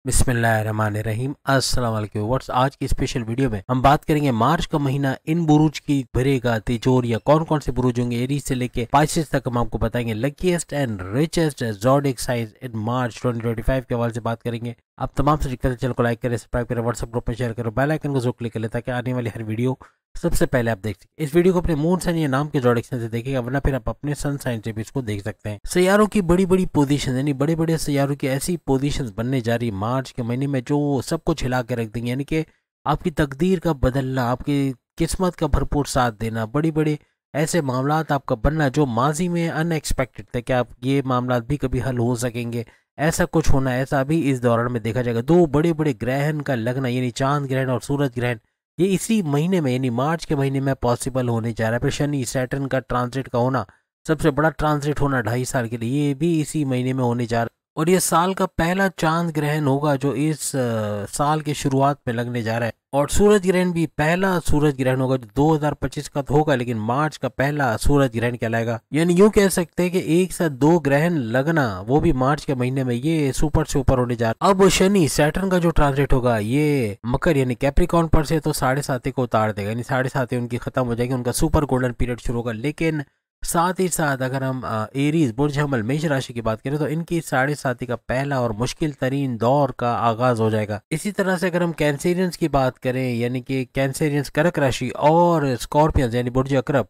बिस्मिल्लाहिर्रहमानिर्रहीम। अस्सलाम वालेकुम व्यूअर्स। आज की स्पेशल वीडियो में हम बात करेंगे मार्च का महीना इन बुरूज की भरेगा तिजोर या कौन कौन से बुरूज होंगे। एरीज से लेके पाइसेस तक हम आपको बताएंगे luckiest and richest zodiac signs in March 2025 के हवाले से बात करेंगे। आप तमाम से रिक्वेस्ट चैनल को लाइक करें, सब्सक्राइब करें, व्हाट्सएप ग्रुप में शेयर करो, बेल आइकन को जरूर क्लिक करें ताकि आने वाली हर वीडियो सबसे पहले आप देख सकें। इस वीडियो को अपने मून साइन या नाम के ज़ोडिएक साइन से देखेगा, वरना फिर आप अपने सन साइन से भी इसको देख सकते हैं। सैयारों की बड़ी बड़ी पोजीशन यानी बड़े बड़े सैयारों की ऐसी पोजीशंस बनने जा रही मार्च के महीने में जो सब कुछ हिला के रख देंगे, यानी कि आपकी तकदीर का बदलना, आपकी किस्मत का भरपूर साथ देना, बड़ी बड़े ऐसे मामलात आपका बनना जो माजी में अनएक्सपेक्टेड थे कि आप ये मामलात भी कभी हल हो सकेंगे, ऐसा कुछ होना, ऐसा भी इस दौरान में देखा जाएगा। दो बड़े बड़े ग्रहण का लगना यानी चांद ग्रहण और सूरज ग्रहण ये इसी महीने में यानी मार्च के महीने में पॉसिबल होने जा रहा है। फिर शनि सैटर्न का ट्रांजिट का होना, सबसे बड़ा ट्रांजिट होना 2.5 साल के लिए, ये भी इसी महीने में होने जा रहा है। और ये साल का पहला चांद ग्रहण होगा जो इस साल की शुरुआत में लगने जा रहा है। और सूरज ग्रहण भी पहला सूरज ग्रहण होगा जो 2025 का तो होगा, लेकिन मार्च का पहला सूरज ग्रहण कहलाएगा। यानी यूं कह सकते हैं कि एक साथ दो ग्रहण लगना, वो भी मार्च के महीने में, ये सुपर से ऊपर होने जा रहा है। अब शनि सैटर्न का जो ट्रांजिट होगा ये मकर यानी कैप्रिकॉर्न पर से तो 7.5 को उतार देगा, यानी 7.5 उनकी खत्म हो जाएगी, उनका सुपर गोल्डन पीरियड शुरू होगा। लेकिन साथ ही साथ अगर हम एरीज बुर्ज हमल मेष राशि की बात करें तो इनकी 7.5 का पहला और मुश्किल तरीन दौर का आगाज हो जाएगा। इसी तरह से अगर हम कैंसेरियंस की बात करें यानी कि कैंसेरियंस कर्क राशि और स्कॉर्पियंस यानी बुर्ज अकरब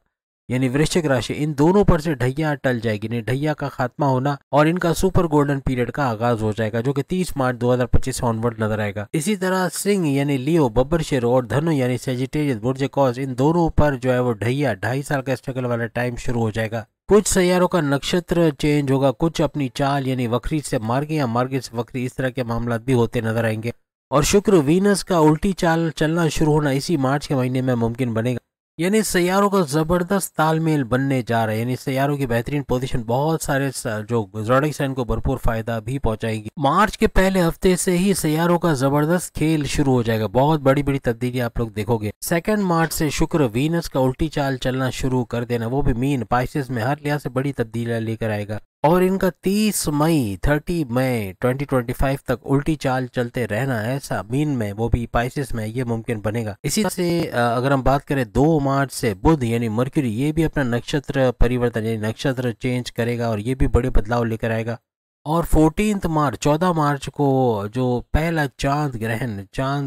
यानी वृश्चिक राशि, इन दोनों पर से ढैया टल जाएगी, नहीं ढैया का खात्मा होना और इनका सुपर गोल्डन पीरियड का आगाज हो जाएगा जो कि 30 मार्च 2025 ऑनवर्ड नजर आएगा। इसी तरह सिंह यानी लियो बब्बर शेर और धनु यानी सेजिटेरियस बुर्ज कॉस, इन दोनों पर जो है वो ढैया 2.5 साल का स्ट्रगल वाला टाइम शुरू हो जाएगा। कुछ सैयारों का नक्षत्र चेंज होगा, कुछ अपनी चाल यानी वक्री से मार्गी या मार्गी से वक्री, इस तरह के मामला भी होते नजर आएंगे। और शुक्र वीनस का उल्टी चाल चलना शुरू होना इसी मार्च के महीने में मुमकिन बनेगा। यानी सैयारों का जबरदस्त तालमेल बनने जा रहा है, यानी सैयारों की बेहतरीन पोजीशन बहुत सारे जो ज़ोडिएक साइन को भरपूर फायदा भी पहुंचाएगी। मार्च के पहले हफ्ते से ही सैयारों का जबरदस्त खेल शुरू हो जाएगा, बहुत बड़ी बड़ी तब्दीली आप लोग देखोगे। 2 मार्च से शुक्र वीनस का उल्टी चाल चलना शुरू कर देना, वो भी मीन पाइसेस में हर लिहाज से बड़ी तब्दीलियां लेकर आएगा। और इनका 30 मई 2025 तक उल्टी चाल चलते रहना, ऐसा मीन में वो भी पाइसेस में ये मुमकिन बनेगा। इसी से अगर हम बात करें 2 मार्च से बुध यानी मर्क्यूरी, ये भी अपना नक्षत्र परिवर्तन यानी नक्षत्र चेंज करेगा और ये भी बड़े बदलाव लेकर आएगा। और 14 मार्च को जो पहला चांद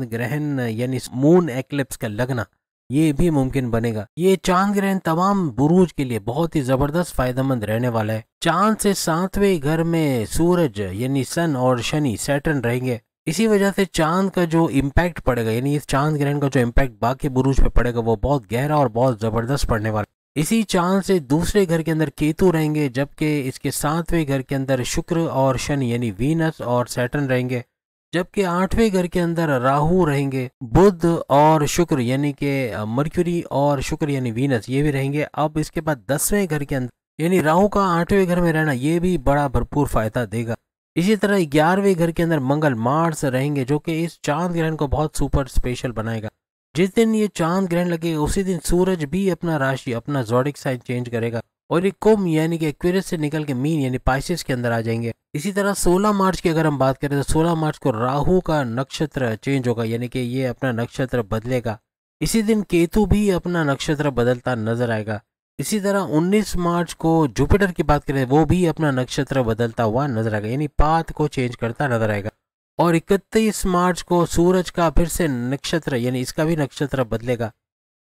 ग्रहण यानी मून एक्लिप्स का लगना, ये भी मुमकिन बनेगा। ये चांद ग्रहण तमाम बुरूज के लिए बहुत ही जबरदस्त फायदेमंद रहने वाला है। चांद से 7वें घर में सूरज यानी सन और शनि सैटर्न रहेंगे, इसी वजह से चांद का जो इम्पैक्ट पड़ेगा यानी इस चांद ग्रहण का जो इम्पैक्ट बाकी बुरूज पे पड़ेगा वो बहुत गहरा और बहुत जबरदस्त पड़ने वाला है। इसी चांद से दूसरे घर के अंदर केतु रहेंगे, जबकि इसके 7वें घर के अंदर शुक्र और शनि यानी वीनस और सैटर्न रहेंगे, जबकि 8वें घर के अंदर राहु रहेंगे, बुध और शुक्र यानी कि मर्क्यूरी और शुक्र यानी वीनस ये भी रहेंगे। अब इसके बाद 10वें घर के अंदर यानी राहु का 8वें घर में रहना, ये भी बड़ा भरपूर फायदा देगा। इसी तरह 11वें घर के अंदर मंगल मार्स रहेंगे जो कि इस चांद ग्रहण को बहुत सुपर स्पेशल बनाएगा। जिस दिन ये चांद ग्रहण लगेगा उसी दिन सूरज भी अपना राशि अपना ज़ोडिएक साइन चेंज करेगा और ये कुंभ यानी कि एक्वेरियस से निकल के मीन यानी पाइसेस के अंदर आ जाएंगे। इसी तरह 16 मार्च की अगर हम बात करें तो 16 मार्च को राहु का नक्षत्र चेंज होगा, यानी कि ये अपना नक्षत्र बदलेगा। इसी दिन केतु भी अपना नक्षत्र बदलता नजर आएगा। इसी तरह 19 मार्च को जुपिटर की बात करें वो भी अपना नक्षत्र बदलता हुआ नजर आएगा, यानी पाथ को चेंज करता नजर आएगा। और 31 मार्च को सूरज का फिर से नक्षत्र यानी इसका भी नक्षत्र बदलेगा।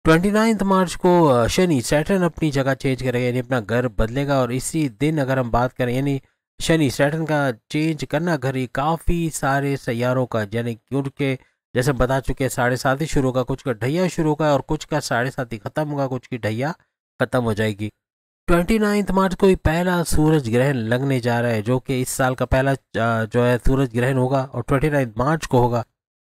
29 मार्च को शनि सैटर्न अपनी जगह चेंज करेगा यानी अपना घर बदलेगा। और इसी दिन अगर हम बात करें यानी शनि सैटर्न का चेंज करना घर, ही काफ़ी सारे सैयारों का यानी उनके जैसे बता चुके 7.5 ही शुरू होगा, कुछ का ढैया शुरू होगा और कुछ का 7.5 ही खत्म होगा, कुछ की ढैया खत्म हो जाएगी। 29 मार्च को ही पहला सूरज ग्रहण लगने जा रहा है जो कि इस साल का पहला जो है सूरज ग्रहण होगा और 29 मार्च को होगा।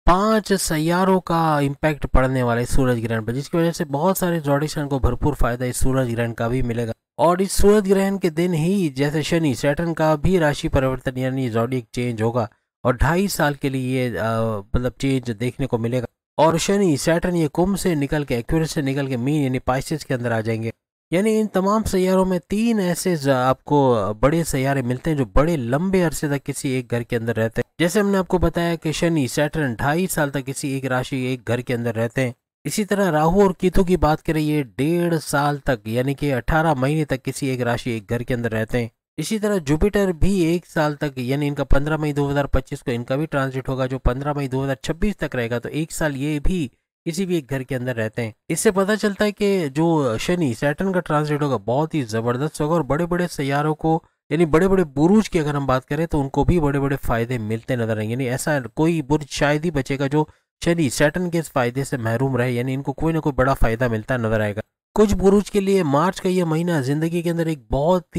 5 सैयारों का इम्पैक्ट पड़ने वाला है सूरज ग्रहण पर, जिसकी वजह से बहुत सारे ज़ोडिएक साइन को भरपूर फायदा इस सूरज ग्रहण का भी मिलेगा। और इस सूरज ग्रहण के दिन ही जैसे शनि सैटर्न का भी राशि परिवर्तन यानी ज़ोडिएक चेंज होगा और 2.5 साल के लिए ये मतलब चेंज देखने को मिलेगा। और शनि सैटर्न ये कुंभ से निकल के एक्वेरियस से निकल के मीन यानी पाइसेस के अंदर आ जाएंगे। यानी इन तमाम सैयारों में 3 ऐसे आपको बड़े सैयारे मिलते हैं जो बड़े लंबे अरसे तक किसी एक घर के अंदर रहते हैं। जैसे हमने आपको बताया कि शनि सैटर्न 2.5 साल तक किसी एक राशि एक घर के अंदर रहते हैं। इसी तरह राहु और केतु की बात करें, ये 1.5 साल तक यानी कि 18 महीने तक किसी एक राशि एक घर के अंदर रहते हैं। इसी तरह जुपिटर भी 1 साल तक यानी इनका 15 मई 2025 को इनका भी ट्रांजिट होगा, जो 15 मई 2026 तक रहेगा। तो 1 साल ये भी किसी भी एक घर के अंदर रहते हैं। इससे पता चलता है कि जो शनि सैटर्न का ट्रांजिट होगा बहुत ही जबरदस्त होगा और बड़े बड़े सैयारों को यानी बड़े बड़े बुरुज की अगर हम बात करें तो उनको भी बड़े बड़े फायदे मिलते नजर आएंगे। यानी ऐसा कोई बुर्ज शायद ही बचेगा जो शनि सैटर्न के इस फायदे से महरूम रहे, यानी इनको कोई ना कोई बड़ा फायदा मिलता नजर आएगा। कुछ बुरुज के लिए मार्च का यह महीना जिंदगी के अंदर एक बहुत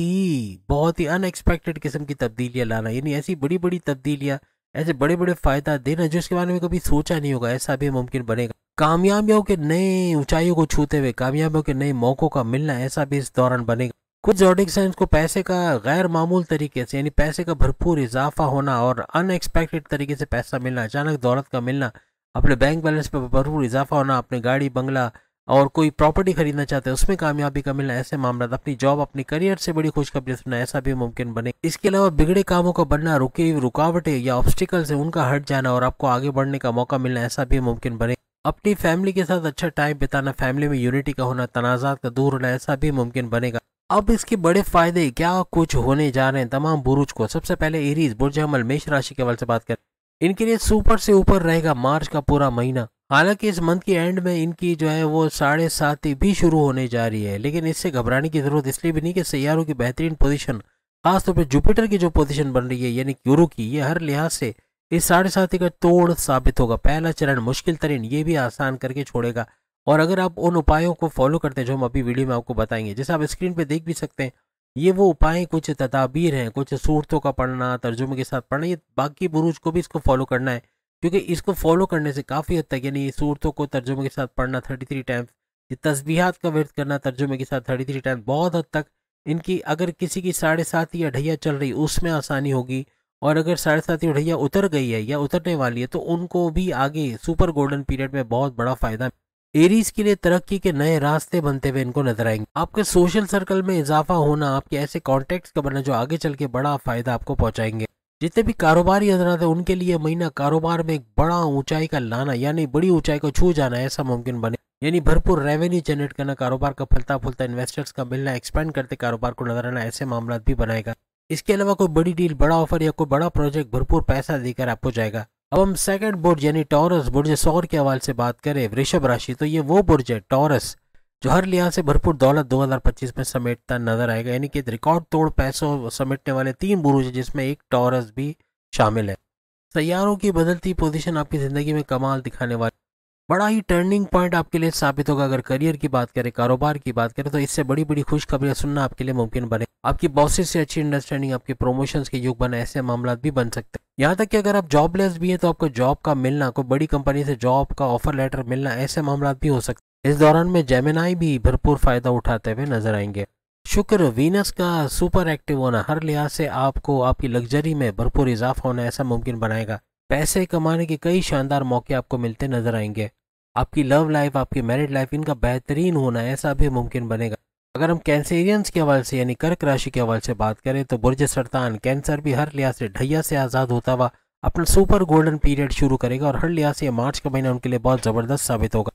ही अनएक्सपेक्टेड किस्म की तब्दीलियां लाना, यानी ऐसी बड़ी बड़ी तब्दीलियां, ऐसे बड़े बड़े फायदा देना जिसके बारे में कभी सोचा नहीं होगा, ऐसा भी मुमकिन बनेगा। कामयाबियों के नए ऊंचाइयों को छूते हुए कामयाबियों के नए मौकों का मिलना, ऐसा भी इस दौरान बनेगा। कुछ ज़ोडिक साइंस को पैसे का गैर मामूल तरीके से यानी पैसे का भरपूर इजाफा होना और अनएक्सपेक्टेड तरीके से पैसा मिलना, अचानक दौलत का मिलना, अपने बैंक बैलेंस पर भरपूर इजाफा होना, अपने गाड़ी बंगला और कोई प्रॉपर्टी खरीदना चाहते हैं उसमें कामयाबी का मिलना, ऐसे मामला, अपनी जॉब अपनी करियर से बड़ी खुशखबरी सुनना, ऐसा भी मुमकिन बने। इसके अलावा बिगड़े कामों का बनना, रुकी रुकावटें या ऑब्स्टिकल्स है उनका हट जाना और आपको आगे बढ़ने का मौका मिलना, ऐसा भी मुमकिन बने। अपनी फैमिली के साथ अच्छा टाइम बिताना, फैमिली में यूनिटी का होना, तनाजात का दूर होना, ऐसा भी मुमकिन बनेगा। अब इसके बड़े फायदे क्या कुछ होने जा रहे हैं तमाम बुरुज को। सबसे पहले एरीज बुर्ज हमल मेष राशि के हवाले से बात करें, इनके लिए सुपर से ऊपर रहेगा मार्च का पूरा महीना। हालांकि इस मंथ की एंड में इनकी जो है वो 7.5 भी शुरू होने जा रही है, लेकिन इससे घबराने की जरूरत इसलिए भी नहीं कि सैयारों की बेहतरीन पोजीशन, खासतौर पर जुपिटर की जो पोजीशन बन रही है यानी गुरु की, ये हर लिहाज से इस 7.5 का तोड़ साबित होगा। पहला चरण मुश्किल तरीन ये भी आसान करके छोड़ेगा। और अगर आप उन उपायों को फॉलो करते हैं जो हम अभी वीडियो में आपको बताएंगे, जैसे आप स्क्रीन पे देख भी सकते हैं, ये वो उपाय कुछ तदाबीर हैं, कुछ सूरतों का पढ़ना, तर्जुमे के साथ पढ़ना, ये बाकी बुरुज को भी इसको फॉलो करना है, क्योंकि इसको फॉलो करने से काफ़ी हद तक यानी सूरतों को तर्जुमे के साथ पढ़ना 33 टाइम्स, ये तस्बीहात का विर्द करना तर्जुमे के साथ 33 टाइम्स, बहुत हद तक इनकी अगर किसी की 7.5 या ढैया चल रही उसमें आसानी होगी। और अगर 7.5 या ढैया उतर गई है या उतरने वाली है तो उनको भी आगे सुपर गोल्डन पीरियड में बहुत बड़ा फायदा। एरीज के लिए तरक्की के नए रास्ते बनते हुए इनको नजर आएंगे। आपके सोशल सर्कल में इजाफा होना, आपके ऐसे कॉन्टेक्ट्स का बनना जो आगे चल के बड़ा फायदा आपको पहुंचाएंगे। जितने भी कारोबारी हजरात है उनके लिए महीना कारोबार में एक बड़ा ऊंचाई का लाना यानी बड़ी ऊंचाई को छू जाना ऐसा मुमकिन बने, यानी भरपूर रेवेन्यू जनरेट करना, कारोबार का फलता फूलता इन्वेस्टर्स का मिलना, एक्सपेंड करते कारोबार को नजर आना, ऐसे मामला भी बनाएगा। इसके अलावा कोई बड़ी डील, बड़ा ऑफर या कोई बड़ा प्रोजेक्ट भरपूर पैसा देकर आपको जाएगा। अब हम सेकंड बुर्ज यानी टॉरस बुर्ज सौर के हवाले से बात करें, वृषभ राशि, तो ये वो बुर्ज है टॉरस जो हर लिहाज से भरपूर दौलत 2025 में समेटता नजर आएगा, यानी कि रिकॉर्ड तोड़ पैसों समेटने वाले 3 बुरुज है जिसमें एक टॉरस भी शामिल है। सैयारों की बदलती पोजीशन आपकी जिंदगी में कमाल दिखाने वाली बड़ा ही टर्निंग पॉइंट आपके लिए साबित होगा। अगर करियर की बात करें, कारोबार की बात करें, तो इससे बड़ी बड़ी खुशखबरियां सुनना आपके लिए मुमकिन बने। आपकी बॉसेस से अच्छी अंडरस्टैंडिंग, आपके प्रमोशंस के युग बने, ऐसे मामला भी बन सकते हैं। यहाँ तक कि अगर आप जॉबलेस भी हैं तो आपको जॉब का मिलना, कोई बड़ी कंपनी से जॉब का ऑफर लेटर मिलना, ऐसे मामला भी हो सकते हैं। इस दौरान में जेमिनाई भी भरपूर फायदा उठाते हुए नजर आएंगे। शुक्र वीनस का सुपर एक्टिव होना हर लिहाज से आपको आपकी लग्जरी में भरपूर इजाफा होना ऐसा मुमकिन बनाएगा। पैसे कमाने के कई शानदार मौके आपको मिलते नजर आएंगे। आपकी लव लाइफ, आपकी मैरिड लाइफ, इनका बेहतरीन होना ऐसा भी मुमकिन बनेगा। अगर हम कैंसेरियंस के हवाले से यानी कर्क राशि के हवाले से बात करें तो बुर्ज सरतान कैंसर भी हर लिहाज से ढैया से आज़ाद होता हुआ अपना सुपर गोल्डन पीरियड शुरू करेगा और हर लिहाज से मार्च का महीना उनके लिए बहुत ज़बरदस्त साबित होगा।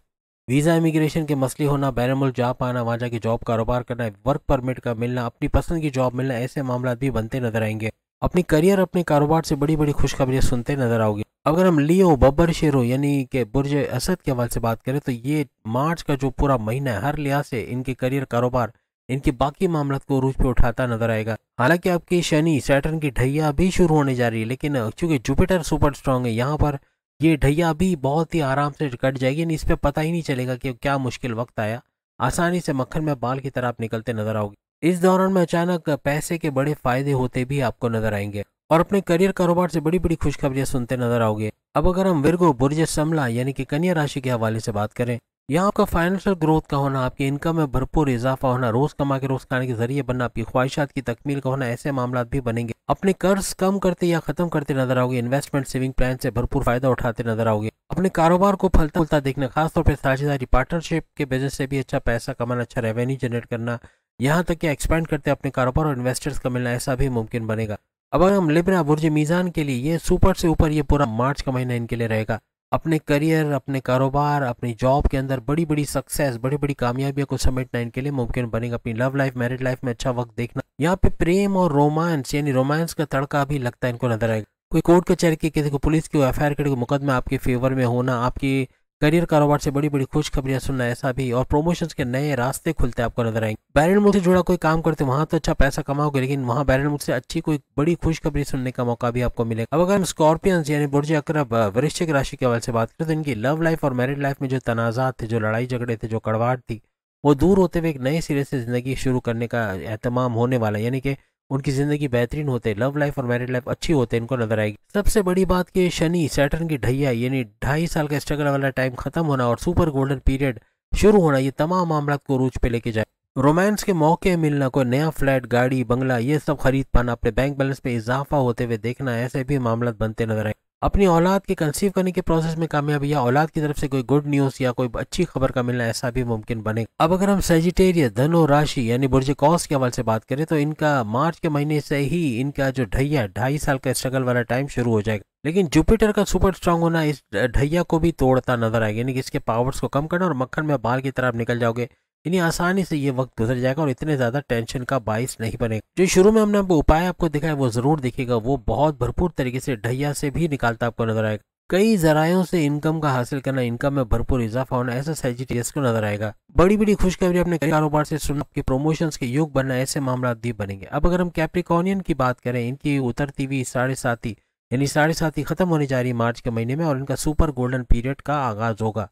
वीज़ा इमिग्रेशन के मसले होना, बैरुन मुल्क जा पाना, वहाँ जाके जॉब कारोबार करना, वर्क परमिट का मिलना, अपनी पसंद की जॉब मिलना, ऐसे मामला भी बनते नजर आएंगे। अपनी करियर अपने कारोबार से बड़ी बड़ी खुशखबरियां सुनते नजर आओगे। अगर हम लियो बब्बर शेरो यानी कि बुर्ज असद के हवाले से बात करें तो ये मार्च का जो पूरा महीना है हर लिहाज से इनके करियर, कारोबार, इनके बाकी मामला को रूज पे उठाता नजर आएगा। हालांकि आपकी शनि सैटर्न की ढैया भी शुरू होने जा रही है, लेकिन चूंकि जुपिटर सुपर स्ट्रांग है यहाँ पर ये ढैया भी बहुत ही आराम से कट जाएगी, इस पर पता ही नहीं चलेगा कि क्या मुश्किल वक्त आया। आसानी से मक्खन में बाल की तरह आप निकलते नजर आओगे। इस दौरान में अचानक पैसे के बड़े फायदे होते भी आपको नजर आएंगे और अपने करियर कारोबार से बड़ी बड़ी खुशखबरियां सुनते नजर आओगे। अब अगर हम विर्गो बुर्ज समला यानी कि कन्या राशि के हवाले से बात करें, यहाँ आपका फाइनेंशियल ग्रोथ का होना, आपकी इनकम में भरपूर इजाफा होना, रोज कमा के रोज खाने के जरिए बनना, आपकी ख्वाहिशात की तकमील का होना, ऐसे मामला भी बनेंगे। अपने कर्ज कम करते या खत्म करते नजर आओगे। इन्वेस्टमेंट सेविंग प्लान से भरपूर फायदा उठाते नजर आओगे। अपने कारोबार को फलता फूलता देखना, खासतौर पर साझेदारी पार्टनरशिप के बिजनेस से भी अच्छा पैसा कमाना, अच्छा रेवेन्यू जनरेट करना, यहाँ तक कि एक्सपेंड करते अपने कारोबार और इन्वेस्टर्स का मिलना, ऐसा भी मुमकिन बनेगा। अब अगर हम लिब्रा बुर्ज मीज़ान के लिए ये सुपर से ऊपर ये पूरा मार्च का महीना इनके लिए रहेगा। अपने करियर, अपने कारोबार, अपनी जॉब के अंदर बड़ी बड़ी सक्सेस, बड़ी बड़ी कामयाबियों को समेटना इनके लिए मुमकिन बनेगा। अपनी लव लाइफ, मैरिड लाइफ में अच्छा वक्त देखना, यहाँ पे प्रेम और रोमांस यानी रोमांस का तड़का भी लगता है इनको नजर आएगा। कोई कोर्ट कचहरी की, किसी को पुलिस की एफआईआर के मुकदमा आपके फेवर में होना, आपकी करियर कारोबार से बड़ी बड़ी खुशखबरियां सुनना, ऐसा भी, और प्रमोशंस के नए रास्ते खुलते आपको नजर आएंगे। बैरन मुल्क से जुड़ा कोई काम करते वहां तो अच्छा पैसा कमाओगे, लेकिन वहां बैरन मुल्क से अच्छी कोई बड़ी खुशखबरी सुनने का मौका भी आपको मिलेगा। अब अगर हम स्कॉर्पियंस यानी बुर्ज अकरब वृश्चिक राशि के हवाले से बात करें तो इनकी लव लाइफ और मैरिड लाइफ में जो तनाजात थे, जो लड़ाई झगड़े थे, जो कड़वाहट थी, वो दूर होते हुए एक नए सिरे से जिंदगी शुरू करने का एहतमाम होने वाला है। यानी कि उनकी जिंदगी बेहतरीन होते, लव लाइफ और मैरिड लाइफ अच्छी होते इनको नजर आएगी। सबसे बड़ी बात कि शनि सैटर्न की ढैया यानी 2.5 साल का स्ट्रगल वाला टाइम खत्म होना और सुपर गोल्डन पीरियड शुरू होना, ये तमाम मामला को रूज पे लेके जाए। रोमांस के मौके मिलना, कोई नया फ्लैट, गाड़ी, बंगला, ये सब खरीद पाना, अपने बैंक बैलेंस में इजाफा होते हुए देखना, ऐसे भी मामला बनते नजर आए। अपनी औलाद के कंसीव करने के प्रोसेस में कामयाबी या औलाद की तरफ से कोई गुड न्यूज या कोई अच्छी खबर का मिलना, ऐसा भी मुमकिन बनेगा। अब अगर हम सेजिटेरियस धनु राशि यानी बुर्ज कौस के हवाले से बात करें तो इनका मार्च के महीने से ही इनका जो ढैया 2.5 साल का स्ट्रगल वाला टाइम शुरू हो जाएगा। लेकिन जुपिटर का सुपर स्ट्रांग होना इस ढैया को भी तोड़ता नजर आएगा, यानी कि इसके पावर्स को कम करना और मक्खन में बाल की तरफ निकल जाओगे। इन्हीं आसानी से ये वक्त गुजर जाएगा और इतने ज्यादा टेंशन का बाइस नहीं बनेगा। जो शुरू में हमने उपाय आपको दिखाया वो जरूर दिखेगा, वो बहुत भरपूर तरीके से ढैया से भी निकालता आपको नजर आएगा। कई जरायों से इनकम का हासिल करना, इनकम में भरपूर इजाफा होना, ऐसा सेजिटेरियस को नजर आएगा। बड़ी बड़ी खुशखबरी अपने कारोबार से सुनना, आपके प्रमोशंस के योग बनना, ऐसे मामला भी बनेंगे। अब अगर हम कैप्रिकॉर्नियन की बात करें, इनकी उतरती हुई 7.5 यानी 7.5 खत्म होने जा रही मार्च के महीने में और इनका सुपर गोल्डन पीरियड का आगाज होगा।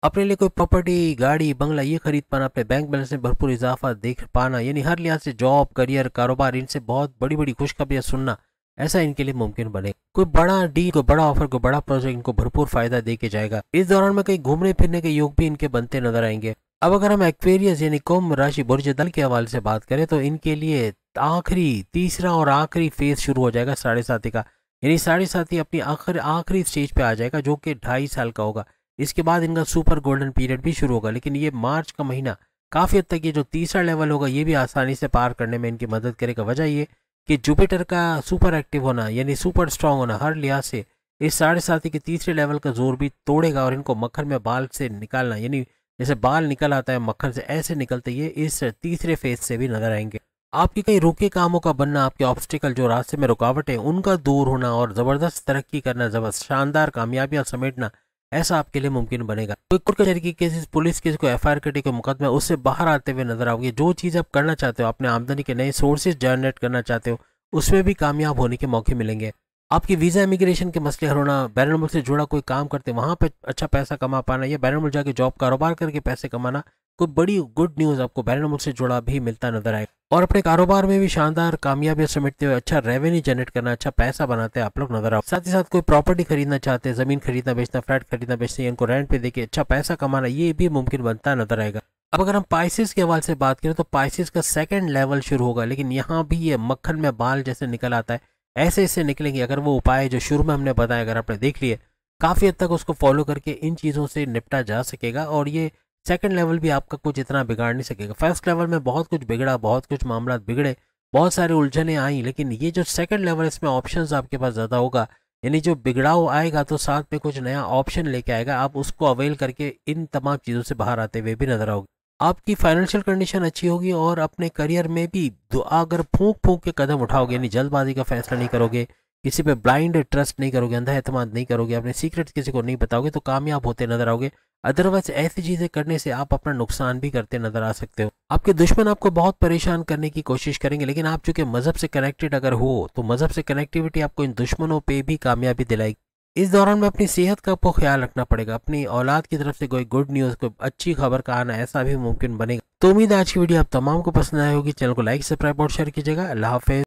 अपने लिए कोई प्रॉपर्टी, गाड़ी, बंगला ये खरीद पाना, अपने बैंक बैलेंस में भरपूर इजाफा देख पाना, यानी हर लिहाज से जॉब, करियर, कारोबार, इनसे बहुत बड़ी बड़ी खुशखबरियां सुनना, ऐसा इनके लिए मुमकिन बने। कोई बड़ा डील, कोई बड़ा ऑफर, कोई बड़ा प्रोजेक्ट इनको भरपूर फायदा दे के जाएगा। इस दौरान में कहीं घूमने फिरने के योग भी इनके बनते नजर आएंगे। अब अगर हम एक्वेरियस यानी कुंभ राशि बुर्ज दल के हवाले से बात करें तो इनके लिए तीसरा और आखिरी फेज शुरू हो जाएगा 7.5 का, यानी 7.5 अपनी आखिरी स्टेज पे आ जाएगा जो कि 2.5 साल का होगा। इसके बाद इनका सुपर गोल्डन पीरियड भी शुरू होगा, लेकिन ये मार्च का महीना काफी हद तक ये जो तीसरा लेवल होगा ये भी आसानी से पार करने में इनकी मदद करेगा। वजह ये कि जुपिटर का सुपर एक्टिव होना यानी सुपर स्ट्रांग होना हर लिहाज से इस 7.5 के तीसरे लेवल का जोर भी तोड़ेगा और इनको मक्खन में बाल से निकालना, यानी जैसे बाल निकल आता है मक्खन से, ऐसे निकलते ये इस तीसरे फेज से भी नजर आएंगे। आपके कई रुके कामों का बनना, आपके ऑब्स्टिकल जो रास्ते में रुकावट है उनका दूर होना और जबरदस्त तरक्की करना, जबरदस्त शानदार कामयाबियां समेटना, ऐसा आपके लिए मुमकिन बनेगा। कोई कोर्ट कचहरी की केसेस, पुलिस केस, कोई एफआईआर कटे, कोई मुकदमा, उससे बाहर आते हुए नजर आओगे। जो चीज आप करना चाहते हो, अपने आमदनी के नए सोर्सेज जनरेट करना चाहते हो, उसमें भी कामयाब होने के मौके मिलेंगे। आपकी वीजा इमिग्रेशन के मसले हल होना, बैरून मुल्क से जुड़ा कोई काम करते वहां पे अच्छा पैसा कमा पाना या बैरून मुल्क जाके जॉब कारोबार करके पैसे कमाना, कोई बड़ी गुड न्यूज आपको बैरून मुल्क से जुड़ा भी मिलता नजर आएगा। और अपने कारोबार में भी शानदार कामयाबियां समेटते हुए अच्छा रेवेन्यू जनरेट करना, अच्छा पैसा बनाते हैं आप लोग नजर आओ। साथ ही साथ कोई प्रॉपर्टी खरीदना चाहते हैं, जमीन खरीदना बेचना, फ्लैट खरीदना बेचना, इनको रेंट पे देके अच्छा पैसा कमाना, ये भी मुमकिन बनता नजर आएगा। अब अगर हम पाइसिस के हवाले से बात करें तो पाइसिस का सेकंड लेवल शुरू होगा, लेकिन यहाँ भी ये मक्खन में बाल जैसे निकल आता है, ऐसे ऐसे निकलेंगे। अगर वो उपाय जो शुरू में हमने बताया अगर आपने देख लिए, काफी हद तक उसको फॉलो करके इन चीजों से निपटा जा सकेगा और ये सेकंड लेवल भी आपका कुछ इतना बिगाड़ नहीं सकेगा। फर्स्ट लेवल में बहुत कुछ बिगड़ा, बहुत कुछ मामला बिगड़े, बहुत सारी उलझने आई, लेकिन ये जो सेकंड लेवल इसमें ऑप्शंस आपके पास ज्यादा होगा, यानी जो बिगड़ाव आएगा तो साथ में कुछ नया ऑप्शन लेके आएगा, आप उसको अवेल करके इन तमाम चीजों से बाहर आते हुए भी नजर आओगे। आपकी फाइनेंशियल कंडीशन अच्छी होगी और अपने करियर में भी अगर फूंक फूंक के कदम उठाओगे, यानी जल्दबाजी का फैसला नहीं करोगे, किसी पे ब्लाइंड ट्रस्ट नहीं करोगे, अंधा एतमाद नहीं करोगे, अपने सीक्रेट्स किसी को नहीं बताओगे, तो कामयाब होते नजर आओगे। अदरवाइज ऐसी चीजें करने से आप अपना नुकसान भी करते नजर आ सकते हो। आपके दुश्मन आपको बहुत परेशान करने की कोशिश करेंगे, लेकिन आप चूंकि मजहब से कनेक्टेड अगर हो तो मजहब से कनेक्टिविटी आपको इन दुश्मनों पे भी कामयाबी दिलाएगी। इस दौरान में अपनी सेहत का आपको ख्याल रखना पड़ेगा। अपनी औलाद की तरफ से कोई गुड न्यूज, कोई अच्छी खबर का आना, ऐसा भी मुमकिन बनेगा। तो उम्मीद है आज की वीडियो आप तमाम को पसंद आई होगी। चैनल को लाइक, सब्सक्राइब और शेयर कीजिएगा। अल्लाह हाफिज।